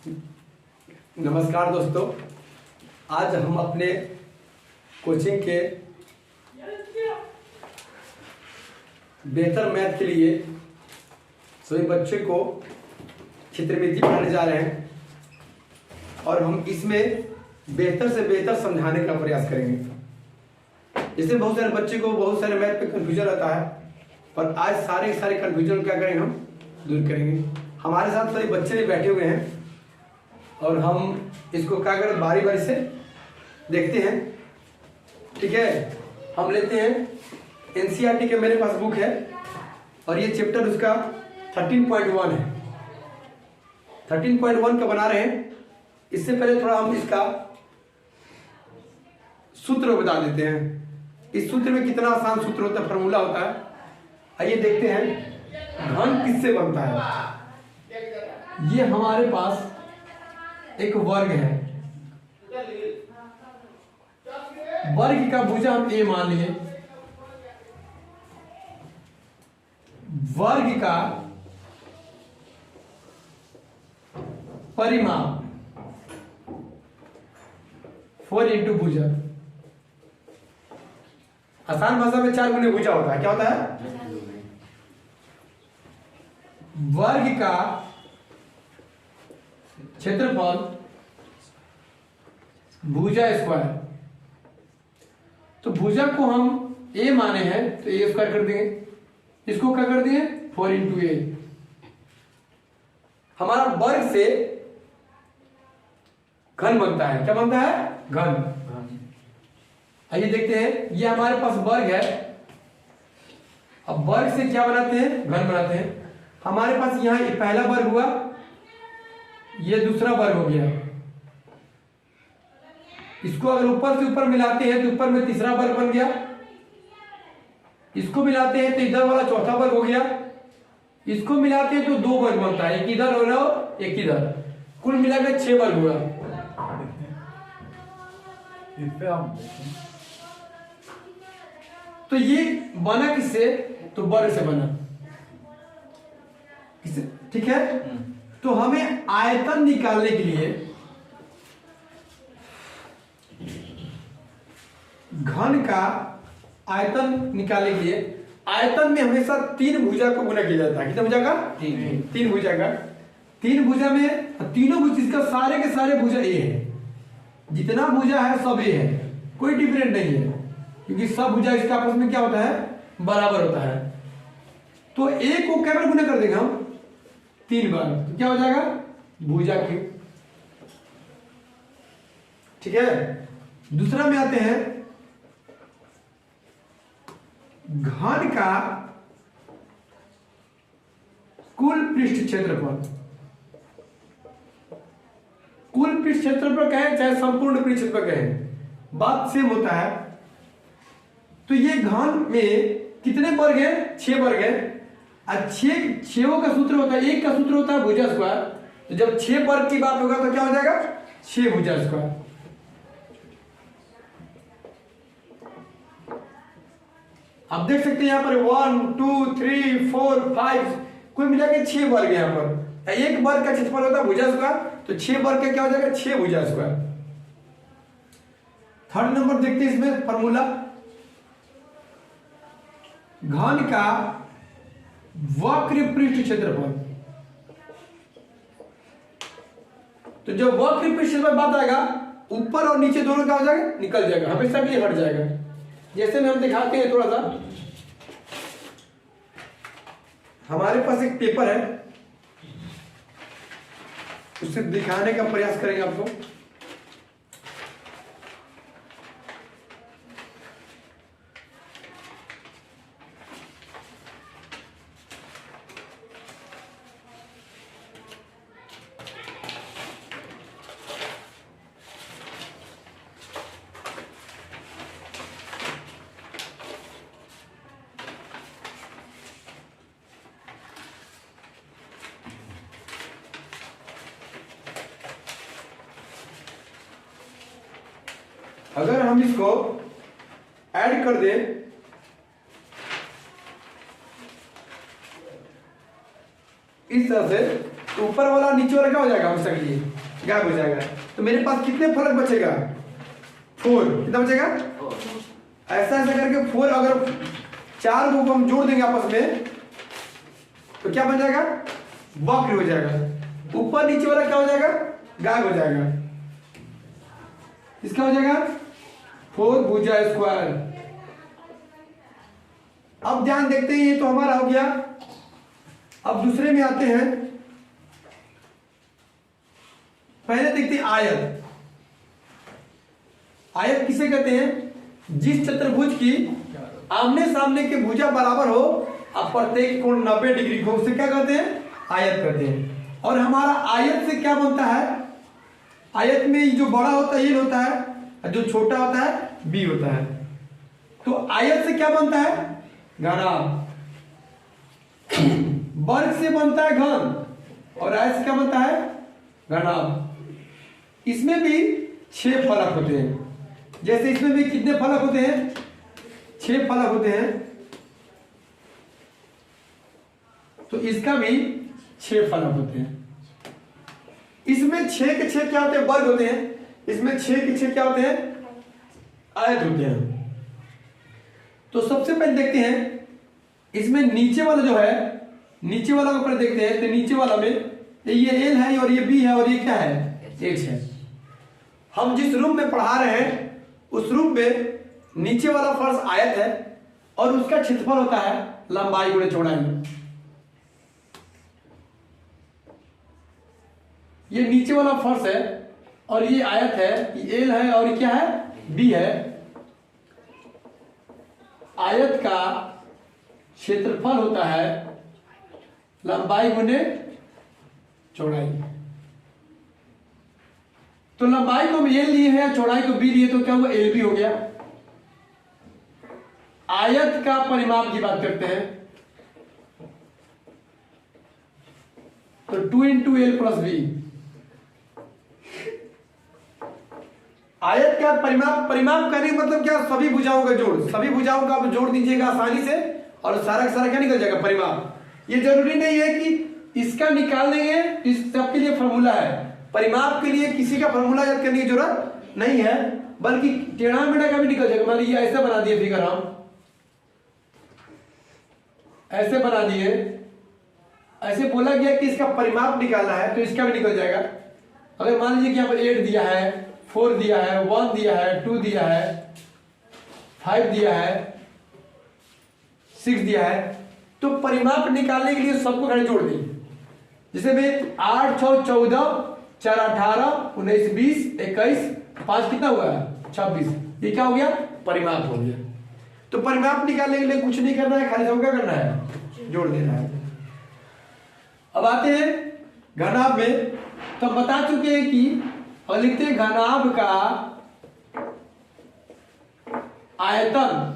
नमस्कार दोस्तों, आज हम अपने कोचिंग के बेहतर मैथ के लिए सभी बच्चे को चित्रमिति पढ़ाने जा रहे हैं और हम इसमें बेहतर से बेहतर समझाने का प्रयास करेंगे। इससे बहुत सारे बच्चे को बहुत सारे मैथ पे कन्फ्यूजन रहता है, पर आज सारे कन्फ्यूजन क्या करेंगे, हम दूर करेंगे। हमारे साथ सभी बच्चे भी बैठे हुए हैं और हम इसको क्या करें, बारी बारी से देखते हैं। ठीक है, हम लेते हैं एनसीईआरटी के, मेरे पास बुक है और ये चैप्टर उसका 13.1 है। 13.1 का बना रहे हैं। इससे पहले थोड़ा हम इसका सूत्र बता देते हैं। इस सूत्र में कितना आसान सूत्र होता है, फॉर्मूला होता है। आइए देखते हैं घन किससे बनता है। ये हमारे पास एक वर्ग है, वर्ग का भुजा हम ए मान लिए। वर्ग का परिमाप 4 इंटू भुजा। आसान भाषा में 4 गुने भुजा होता है। क्या होता है? वर्ग का क्षेत्रफल भुजा स्क्वायर। तो भुजा को हम ए माने हैं तो ए स्क्वायर कर देंगे। इसको क्या कर दिए? 4 इंटू ए। हमारा वर्ग से घन बनता है। क्या बनता है? घन। आइए देखते हैं, ये हमारे पास वर्ग है। अब वर्ग से क्या बनाते हैं? घन बनाते हैं। हमारे पास यहां ये पहला वर्ग हुआ, ये दूसरा वर्ग हो गया। इसको अगर ऊपर से ऊपर मिलाते हैं तो ऊपर में तीसरा वर्ग बन गया। इसको मिलाते हैं तो इधर वाला चौथा वर्ग हो गया। इसको मिलाते हैं तो 2 वर्ग बनता है, एक इधर हो रहा और एक इधर। कुल मिलाकर 6 वर्ग हुआ। तो ये बना किससे? तो वर्ग से बना। किससे? ठीक है। तो हमें आयतन निकालने के लिए, घन का आयतन निकालने के लिए, आयतन में हमेशा 3 भुजा को गुना किया जाता है। कितना भुजा का? 3 भुजा का। 3 भुजा में तीनों भुजा, इसका सारे के सारे भुजा ए है। जितना भुजा है सब ए है, कोई डिफरेंट नहीं है, क्योंकि सब भुजा इसका आपस में क्या होता है? बराबर होता है। तो ए को क्या बार गुना कर देंगे हम? 3 बार। तो क्या हो जाएगा? भुजा क्यूब। ठीक है। दूसरा में आते हैं, घन का कुल पृष्ठ क्षेत्रफल। कुल पृष्ठ क्षेत्रफल कहें चाहे संपूर्ण पृष्ठ क्षेत्रफल कहें, बात सेम होता है। तो ये घन में कितने वर्ग है? 6 वर्ग है। और 6 का सूत्र होता है, 1 का सूत्र होता है भुजा स्क्वायर। तो जब 6 वर्ग की बात होगा तो क्या हो जाएगा? 6 भुजा स्क्वायर। आप देख सकते हैं यहां पर 1 2 3 4 5 कुल मिला के 6 वर्ग है। यहां पर 1 वर्ग का क्षेत्रफल होता है भुजा स्क्वायर, तो 6 वर्ग का क्या हो जाएगा? 6 भुजा स्क्वायर। थर्ड नंबर देखते हैं इसमें फॉर्मूला, घन का वक्र पृष्ठ क्षेत्रफल। तो जब वक्र पृष्ठ क्षेत्रफल बात आएगा, ऊपर और नीचे दोनों क्या हो जाएगा? निकल जाएगा, हमेशा के लिए हट जाएगा। जैसे में हम दिखाते हैं, थोड़ा सा हमारे पास एक पेपर है, उसे दिखाने का प्रयास करेंगे आपको। अगर हम इसको ऐड कर दें, इस तरह से, तो ऊपर वाला नीचे वाला क्या हो जाएगा? हमेशा के लिए गायब हो जाएगा। तो मेरे पास कितने फलक बचेगा? 4। कितना बचेगा? ऐसा ऐसा करके 4, अगर 4 को हम जोड़ देंगे आपस में तो क्या बन जाएगा? वक्र हो जाएगा। ऊपर नीचे वाला क्या हो जाएगा? गायब हो जाएगा। इसका हो जाएगा 4 भुजा स्क्वायर। अब ध्यान देखते हैं, ये तो हमारा हो गया। अब दूसरे में आते हैं। पहले देखते हैं आयत। आयत किसे कहते हैं? जिस चतुर्भुज की आमने सामने के भुजा बराबर हो और प्रत्येक कोण 90 डिग्री को, उसे क्या कहते हैं? आयत कहते हैं। और हमारा आयत से क्या बनता है? आयत में जो बड़ा होता है ये होता है, और जो छोटा होता है बी होता है। तो आयत से क्या बनता है? घनाभ। वर्ग से बनता है घन, और आयत से क्या बनता है? घनाभ। इसमें भी 6 फलक होते हैं। जैसे इसमें भी कितने फलक होते हैं? 6 फलक होते हैं। तो इसका भी 6 फलक होते हैं। इसमें 6 के 6 क्या होते हैं? वर्ग होते हैं। इसमें 6 के 6 क्या होते हैं? आयत होते हैं। तो सबसे पहले देखते हैं इसमें नीचे वाला जो है, नीचे वाला को पहले देखते हैं। तो नीचे वाला में ये एल है और ये बी है और ये क्या है? एच है। हम जिस रूम में पढ़ा रहे हैं उस रूम में नीचे वाला फर्श आयत है और उसका क्षेत्रफल होता है लंबाई गुणे चौड़ाई। ये नीचे वाला फर्श है और ये आयत है, ये एल है और ये क्या है? बी है। आयत का क्षेत्रफल होता है लंबाई गुणे चौड़ाई। तो लंबाई को हम एल लिए हैं, चौड़ाई को बी लिए, तो क्या हुआ? एल बी हो गया। आयत का परिमाप की बात करते हैं तो 2 × L + B। आयत का परिमाप करने का मतलब क्या? सभी भुजाओं का जोड़। सभी भुजाओं का आप जोड़ दीजिएगा आसानी से और सारा का सारा क्या निकल जाएगा? परिमाप। ये जरूरी नहीं है कि इसका निकाल देंगे, इस सबके लिए फॉर्मूला है। परिमाप के लिए किसी का फॉर्मूला याद करने की जरूरत नहीं है, बल्कि टेढ़ा मेढ़ा का भी निकल जाएगा। मान लीजिए ऐसे बना दिए फिगर, हम ऐसे बना दिए, ऐसे बोला गया कि इसका परिमाप निकालना है तो इसका भी निकल जाएगा। अगर मान लीजिए कि यहाँ पर 8 दिया है, 4 दिया है, 1 दिया है, 2 दिया है, 5 दिया है, 6 दिया है, तो परिमाप निकालने के लिए सबको घड़ी जोड़ दी। जैसे में 8 6 14 4 18 19 20 21 5 कितना हुआ? 26। ये क्या हो गया? परिमाप हो गया। तो परिमाप निकालने के लिए कुछ नहीं करना है, खाली सब क्या करना है? जोड़ देना है। अब आते हैं घनाभ में। तो बता चुके हैं कि और लिखते हैं घनाभ का आयतन।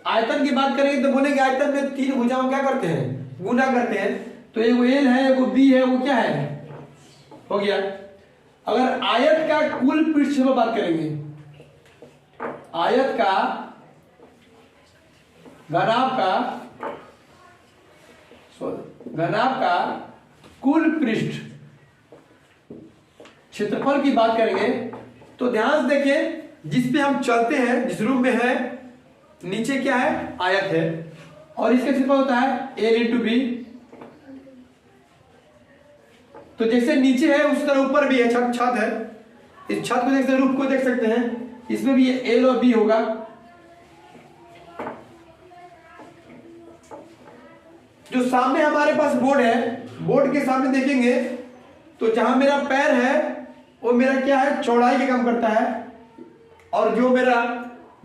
आयतन की बात करेंगे तो बोलेंगे आयतन में 3 भुजाओं क्या करते हैं? गुना करते हैं। तो एगो एल है, एगो बी है, वो क्या है? हो गया। अगर आयत का कुल पृष्ठ में बात करेंगे, आयत का घनाभ का कुल पृष्ठ क्षेत्रफल की बात करेंगे तो ध्यान से देखें, जिस पे हम चलते हैं, जिस रूम में है, नीचे क्या है? आयत है और इसका क्षेत्रफल होता है एल × बी। तो जैसे नीचे है उस तरह ऊपर भी है, छत है। इस छत को देख सकते हैं, रूफ को देख सकते हैं, इसमें भी एल और बी होगा। जो सामने हमारे पास बोर्ड है, बोर्ड के सामने देखेंगे तो जहां मेरा पैर है वो मेरा क्या है? चौड़ाई के काम करता है, और जो मेरा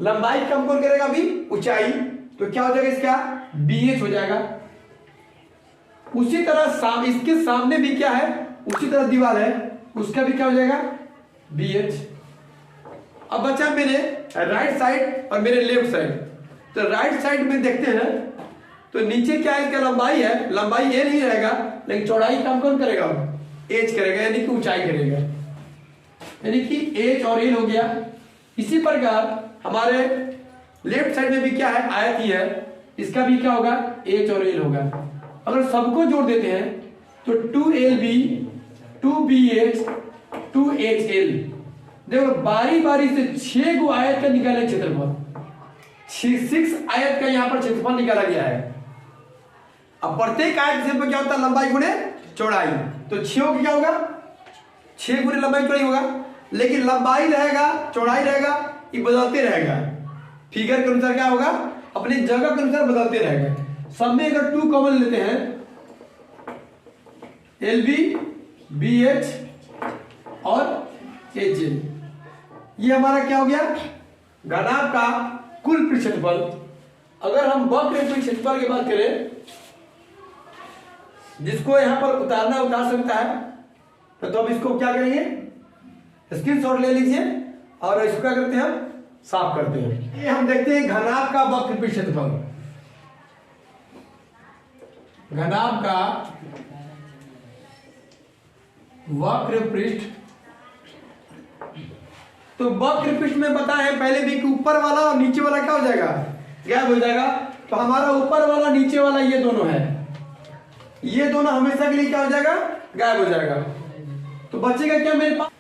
लंबाई कम कौन करेगा? अभी ऊंचाई। तो क्या हो जाएगा? इसका BH हो जाएगा। उसी तरह इसके सामने भी क्या है? उसी तरह दीवार है, उसका भी क्या हो जाएगा? BH। अब बचा मेरे राइट साइड और मेरे लेफ्ट साइड। तो राइट साइड में देखते हैं तो नीचे क्या है? इसका लंबाई है, लंबाई ये नहीं रहेगा, लेकिन चौड़ाई काम कौन करेगा? H करेगा, यानी कि ऊंचाई करेगा, यानी कि H और L हो गया। इसी प्रकार हमारे लेफ्ट साइड में भी क्या है? आयत ही है, इसका भी क्या होगा? H और L होगा। अगर सबको जोड़ देते हैं तो 2LB 2BH 2HL। देखो बारी बारी से 6 गो आयत का निकाले क्षेत्रफल, 6 आयत का यहाँ पर क्षेत्रफल निकाला गया है। अब प्रत्येक आयत क्षेत्रफल क्या होता है, लंबाई गुणे चौड़ाई। तो 6 की क्या होगा, 6 गुणे लंबाई चौड़ाई होगा, लेकिन लंबाई रहेगा चौड़ाई रहेगा, ये बदलते रहेगा। फिगर के अनुसार क्या होगा, अपनी जगह के अनुसार बदलते रहेगा। सब में अगर 2 कॉमन लेते हैं, LB, BH और HL, ये हमारा क्या हो गया, घनाभ का कुल क्षेत्रफल। अगर हम वक्र क्षेत्रफल की बात करें, जिसको यहां पर उतारना उतार सकता है, तो अब इसको क्या करेंगे, स्क्रीनशॉट ले लीजिए और इसको क्या करते हैं, हम साफ करते हैं। ये हम देखते हैं घनाभ का वक्र क्षेत्रफल। घनाभ का वक्र पृष्ठ, तो वक्र पृष्ठ में पता है पहले भी कि ऊपर वाला और नीचे वाला क्या हो जाएगा, गायब हो जाएगा। तो हमारा ऊपर वाला नीचे वाला ये दोनों है, ये दोनों हमेशा के लिए क्या हो जाएगा, गायब हो जाएगा। तो बचेगा क्या मेरे पास,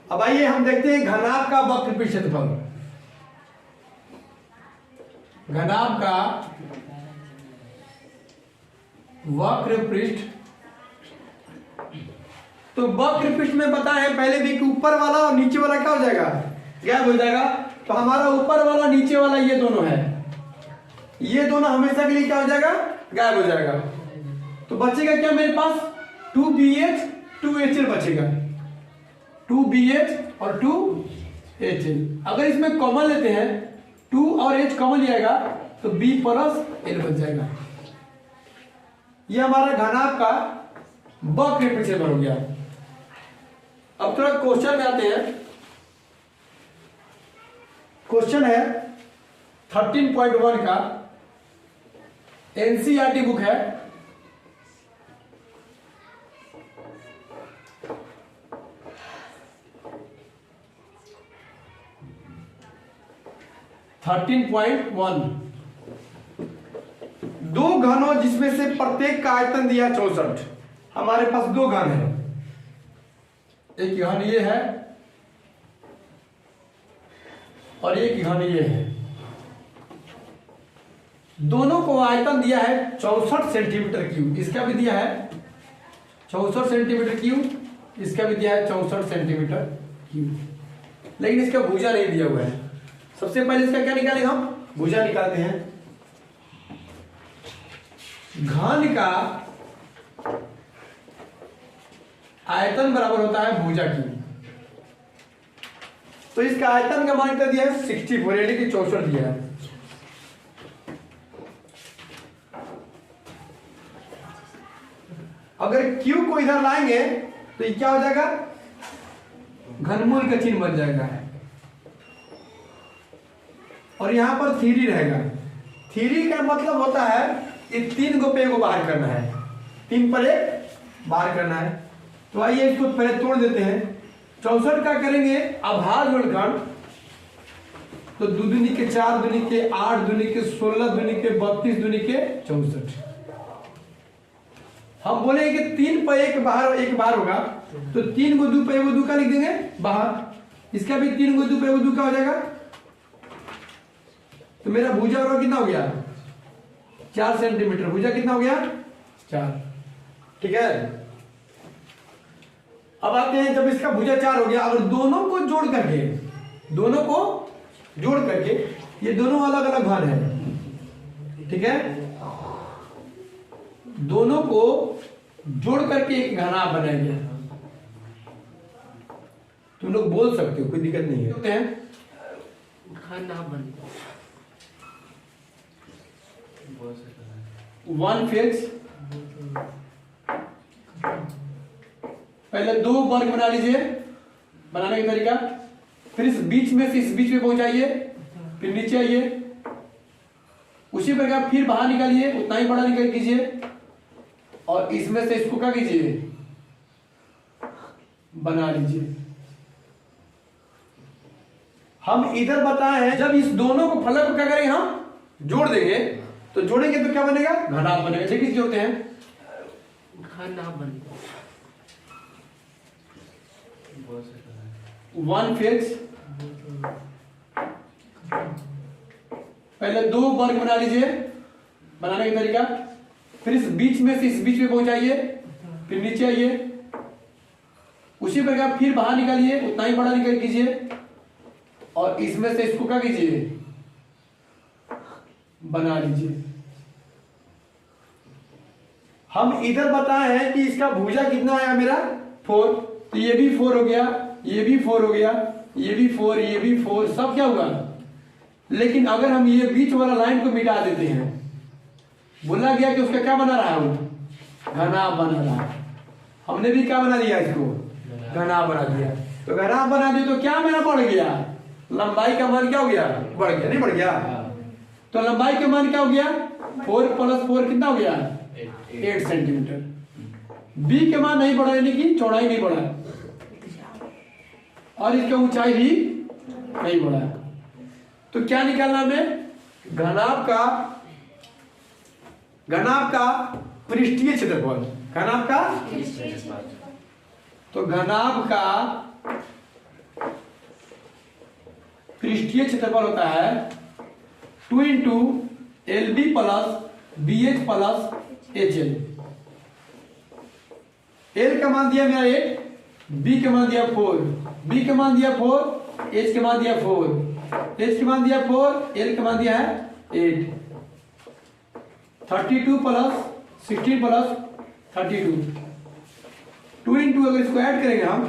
अब आइए हम देखते हैं घनाभ का वक्र क्षेत्रफल। घनाभ का वक्र पृष्ठ, तो वक्र पृष्ठ में पता है पहले भी कि ऊपर वाला और नीचे वाला क्या हो जाएगा, गायब हो जाएगा। तो हमारा ऊपर वाला नीचे वाला ये दोनों है, ये दोनों हमेशा के लिए क्या हो जाएगा, गायब हो जाएगा। तो बचेगा क्या मेरे पास, 2BH 2HL बचेगा, 2BH और 2HL। अगर इसमें कॉमन लेते हैं, 2 और H कॉमन लिएगा तो B प्लस L बच जाएगा। ये हमारा घनाभ का वक्र क्षेत्रफल हो गया। अब थोड़ा क्वेश्चन में आते हैं। क्वेश्चन है 13.1 का, NCERT बुक है। दो घनों जिसमें से प्रत्येक का आयतन दिया 64। हमारे पास 2 घन है, एक घन ये है और एक घन ये है। दोनों को आयतन दिया है 64 सेंटीमीटर क्यूब। इसका भी दिया है 64 सेंटीमीटर क्यूब, इसका भी दिया है 64 सेंटीमीटर क्यूब, लेकिन इसका भुजा नहीं दिया हुआ है। सबसे पहले इसका क्या निकालेंगे, हम भुजा निकालते हैं। घन का आयतन बराबर होता है भुजा की। तो इसका आयतन का मान क्या दिया है, 64 यानी कि 64 दिया है। अगर क्यू को इधर लाएंगे तो ये क्या हो जाएगा, घनमूल का चिन्ह बन जाएगा और यहां पर 3 रहेगा। 3 का मतलब होता है कि 3 को पे को बाहर करना है, 3 पर 1 बाहर करना है। तो आइए इसको पहले तोड़ देते हैं। 64 का करेंगे आभार गुणनखंड, तो 2 दूनी के 4 दूनी के 8 दूनी के 16 दूनी के 32 दूनी के 64। हम बोले कि 3 पर 1 बाहर होगा, तो 3 को 2 पे 2 का लिख देंगे बाहर। इसका भी 3 को 2 पे 2 का हो जाएगा। तो मेरा भुजा और कितना हो गया, 4 सेंटीमीटर। भुजा कितना हो गया, 4। ठीक है। अब आते हैं, जब इसका भुजा 4 हो गया, अगर दोनों को जोड़ करके ये दोनों अलग अलग घन है, ठीक है, दोनों को जोड़ करके एक घनाभ बनाएंगे। तुम लोग बोल सकते हो, कोई दिक्कत नहीं है। घनाभ बन 1 फेज, पहले 2 वर्ग बना लीजिए, बनाने का तरीका। फिर इस बीच में से इस बीच में पहुंचाइए, फिर नीचे आइए, उसी प्रकार फिर बाहर निकालिए, उतना ही बड़ा निकाल कीजिए और इसमें से इसको क्या कीजिए, बना लीजिए। हम इधर बताए हैं जब इस दोनों को फलक को क्या करेंगे, हम जोड़ देंगे, तो जोड़ेंगे तो क्या बनेगा, घनाभ बनेगा। देखिए जोड़ते हैं, घनाभ बनेगा। 1 फिक्स, पहले 2 वर्ग बना लीजिए, बनाने का तरीका, फिर इस बीच में से इस बीच में पहुंचाइए, फिर नीचे आइए, उसी प्रकार फिर बाहर निकालिए, उतना ही बड़ा निकाल कीजिए, और इसमें से इसको क्या कीजिए, बना लीजिए। हम इधर बताए हैं कि इसका भुजा कितना आया मेरा 4, तो ये भी 4 हो गया, ये भी 4 हो गया, ये भी 4, ये भी 4, सब क्या हुआ। लेकिन अगर हम ये बीच वाला लाइन को मिटा देते हैं, बोला गया कि उसका क्या बना रहा है, वो घनाभ बना रहा है, हमने भी क्या बना दिया, इसको घनाभ बना दिया। तो घनाभ बना दिया तो क्या मेरा बढ़ गया, लंबाई का मान क्या हो गया, बढ़ गया, नहीं बढ़ गया। तो लंबाई का मान क्या हो गया, 4 + 4 कितना हो गया, 8 सेंटीमीटर। बी के मान नहीं बढ़ा, यानी कि चौड़ाई नहीं बढ़ा, और इसका ऊंचाई भी नहीं बढ़ा। तो क्या निकालना हमें, घनाभ का पृष्ठीय क्षेत्रफल, घनाभ का, तो घनाभ का पृष्ठीय क्षेत्रफल होता है 2 × LB + BH + HL। L का मान दिया मेरा 8, B का मान दिया 4, B का मान दिया 4, H का मान दिया 4, H का मान दिया 4, L का मान दिया है 8। 32 + 16 + 32, 2 × अगर इसको ऐड करेंगे हम